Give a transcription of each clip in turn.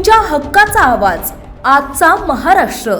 तुमच्या हक्काचा आवाज आजचा महाराष्ट्र।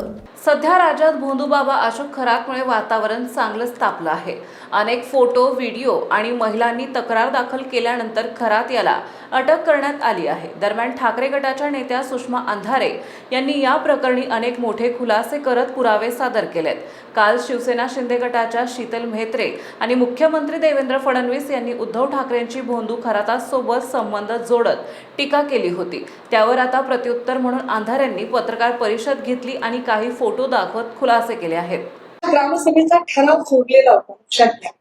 सध्या राज्यात भोंदूबाबा अशोक खरातमुळे वातावरण चांगलंच तापलं आहे। अनेक फोटो, व्हिडिओ आणि महिलांनी तक्रार दाखल केल्यानंतर खरात याला अटक करण्यात आली आहे। दरम्यान ठाकरे गटाच्या नेत्या सुषमा अंधारे यांनी या प्रकरणी अनेक मोठे खुलासे करत पुरावे सादर केलेत। काल शिवसेना शिंदे गटाच्या शीतल म्हेत्रे आणि मुख्यमंत्री देवेंद्र फडणवीस यांनी उद्धव ठाकरेंची भोंदू खरातासोबत संबंध जोडत टीका केली होती। त्यावर आता प्रत्युत्तर म्हणून अंधारेंनी पत्रकार परिषद घेतली आणि काही फोटो दाखवत खुलासे केले आहेत। ग्रामसभेचा ठराव सोडलेला होता, लक्षात घ्या।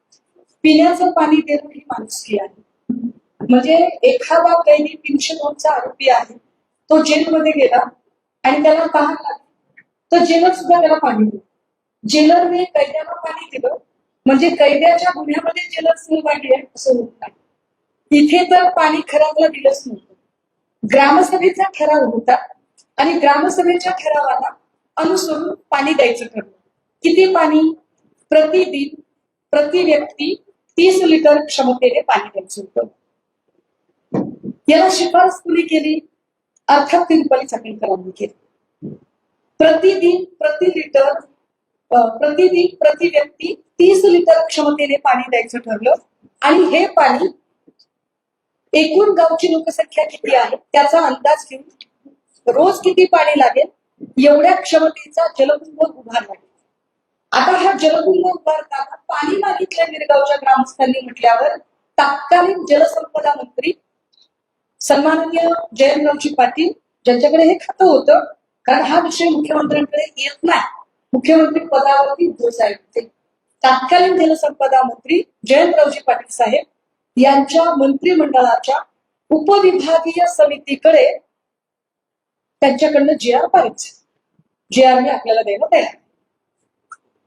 पिण्याचं पाणी देणं ही माणुसकी आहे। म्हणजे एखादा कैदी 302चा आरोपी आहे, तो जेलमध्ये गेला आणि त्याला तहान लागली, तर जेलर सुद्धा त्याला पाणी दिलं। जेलरने कैद्याला पाणी दिलं म्हणजे कैद्याच्या गुन्ह्यामध्ये जेलर सहभागी आहे असं होत नाही। इथे तर पाणी खराबला दिलंच नव्हतं। ग्रामसभेचा ठराव होता आणि ग्रामसभेच्या ठरावाला अनुसरून पाणी द्यायचं ठरलं। किती पाणी? प्रतिदिन प्रति व्यक्ती 30 लिटर क्षमतेने पाणी द्यायचं होतं। याला शिफारस कुणी केली? अर्थात तिरुपती चाकणकरांनी केली। प्रतिदिन प्रति व्यक्ती 30 लिटर क्षमतेने पाणी द्यायचं ठरलं आणि हे पाणी एकूण गावची लोकसंख्या किती आहे त्याचा अंदाज घेऊन रोज किती पाणी लागेल एवढ्या क्षमतेचा जलकुंभ उभारला। आता हा जलकुंभ उभारताना पाणी मागितलं गिरगावच्या ग्रामस्थांनी म्हटल्यावर तत्कालीन जलसंपदा मंत्री सन्माननीय जयंतरावजी पाटील ज्यांच्याकडे हे खातं होतं, कारण हा विषय मुख्यमंत्र्यांकडे येत नाही, मुख्यमंत्री पदावरती उद्धव साहेब होते, तत्कालीन जलसंपदा मंत्री जयंतरावजी पाटील साहेब यांच्या मंत्रिमंडळाच्या उपविभागीय समितीकडे त्यांच्याकडनं जी आर पाहिजे। जी आर मी आपल्याला द्यायला तयार।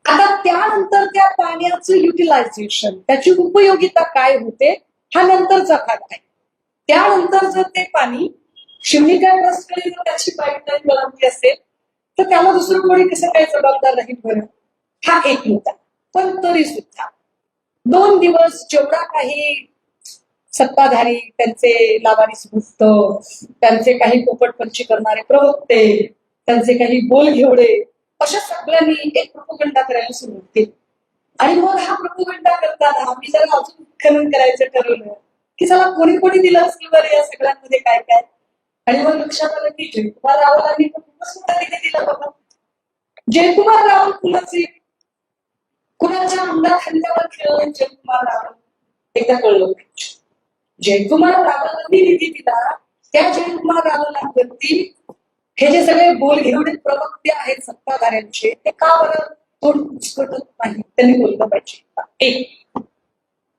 आता त्यानंतर त्या पाण्याचं युटिलायझेशन, त्याची उपयोगिता काय होते हा नंतरचा भाग आहे। त्यानंतर जर ते पाणी शिवणीकर ट्रस्टकडे जर त्याची पाईपलाईन बनवली असेल तर त्याला दुसरं कोणी कसं काय जबाबदार राहील बरं, हा एक मुद्दा। पण तरी सुद्धा 2 दिवस जेवढा काही सत्ताधारी, त्यांचे लावारिस भुक्त, त्यांचे काही पोपटपंची करणारे प्रवक्ते, त्यांचे काही बोलघेवडे, अशा सगळ्यांनी एक प्रोपगंडा करायला सुरुवात केली। आणि मग हा प्रोपगंडा करताना आम्ही जरा अजून खनन करायचं ठरवलं की चला कोणी कोणी दिलं असेल बरं या सगळ्यांमध्ये काय काय। आणि मग लक्षात आलं की जयकुमार रावलांनी सुद्धा दिलं बाबा। जयकुमार रावल कुणाचे, कुणाच्या अंगा खांद्यावर खेळलं जयकुमार रावल एकदा कळलं। जयकुमार रावलांनी निधी दिला, त्या जयकुमार रावलांवरती हे जे सगळे बोलघेवडे प्रवक्ते आहेत सत्ताधाऱ्यांचे, ते का बरं तोंड उचकटत नाही? त्यांनी बोललं पाहिजे। एक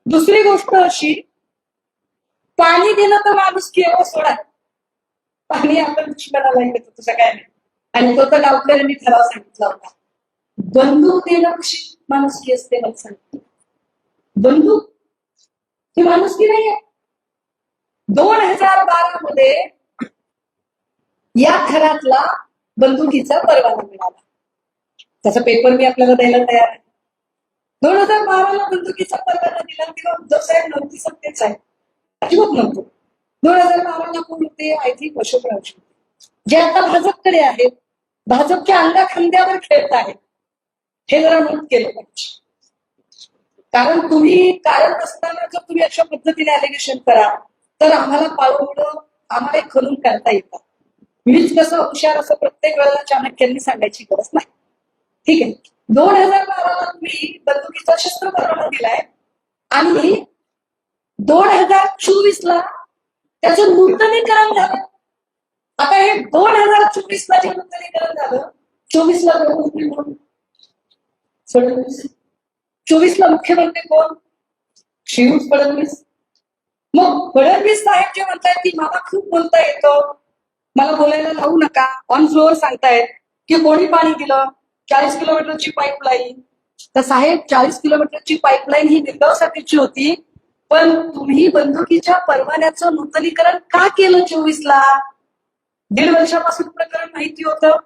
दुसरी गोष्ट अशी, पाणी दिलं तर माणूस केव्हा सोडा, पाणी आपण दुश्मनाला येतो तसं काय नाही। आणि तो तर गावकऱ्यांनी ठराव सांगितला होता। बंदूक देणं कशी माणुसकी असते मला सांगतो? बंदूक ही माणुसकी नाहीये। 2012 मध्ये या घरातला बंदुकीचा परवाना मिळाला, त्याचा पेपर मी आपल्याला द्यायला तयार आहे। 2012ला बंदुकीचा परवाना दिला तेव्हा उद्धव साहेब नव्हती सत्तेच आहे, अजिबात नव्हतं। 2012ला कोण होते? आय थिंक अशोकराव होते, जे आता भाजपकडे आहेत, भाजपच्या अंगा खांद्यावर खेळत आहेत। हे जरा नोट केलं पाहिजे, कारण तुम्ही कारण नसताना जर तुम्ही अशा पद्धतीने अलिगेशन करा तर आम्हाला पाळवलं, आम्हाला खणून करता येतात। मीच कसं हुशार असं प्रत्येक वेळेला चाणक्यांनी सांगायची गरज नाही, ठीक आहे। 2012ला तुम्ही बंदुकीचा शस्त्र परवाना दिलाय आणि 2024ला त्याचं नूतनीकरण झालं। आता हे 2024ला जे नूतनीकरण झालं, 24ला गृहमंत्री कोण? फडणवीस। 24ला मुख्यमंत्री कोण? श्रीयुत फडणवीस। मग फडणवीस साहेब जे म्हणतायत की मला खूप बोलता येतं, मला बोलायला लावू नका, ऑन फ्लोअर सांगतायत की कोणी पाणी दिलं, 40 किलोमीटरची पाईपलाईन। तर साहेब 40 किलोमीटरची पाईपलाईन ही गिरगावसाठीची होती, पण तुम्ही बंदुकीच्या परवान्याचं नूतनीकरण का केलं 24ला? 1.5 वर्षापासून प्रकरण माहिती होतं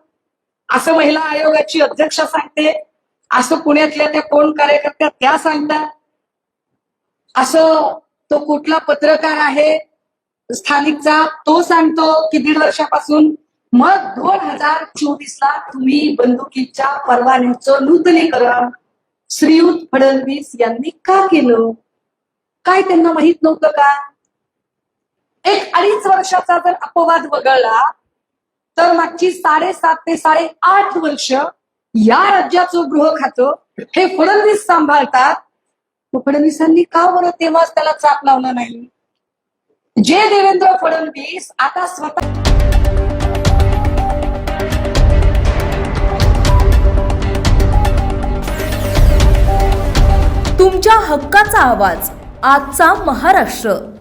असं महिला आयोगाची अध्यक्षा सांगते, असं पुण्यातल्या त्या कोण कार्यकर्त्या त्या सांगतात, असं तो कुठला पत्रकार आहे स्थानिकचा तो सांगतो की 1.5 वर्षापासून मग 2024ला तुम्ही बंदुकीच्या परवान्याचं नूतनीकरण श्रीयुत फडणवीस यांनी का केलं? काय त्यांना माहित नव्हतं का? 1-2.5 वर्षाचा जर अपवाद वगळला तर मागची 7.5 ते 8.5 वर्ष या राज्याचं गृह खातं हे फडणवीस सांभाळतात. मग फडणवीसांनी का बरं तेव्हाच त्याला चाप लावला नाही? जे देवेंद्र फडणवीस आता स्वतः तुमच्या हक्काचा आवाज, आजचा महाराष्ट्र.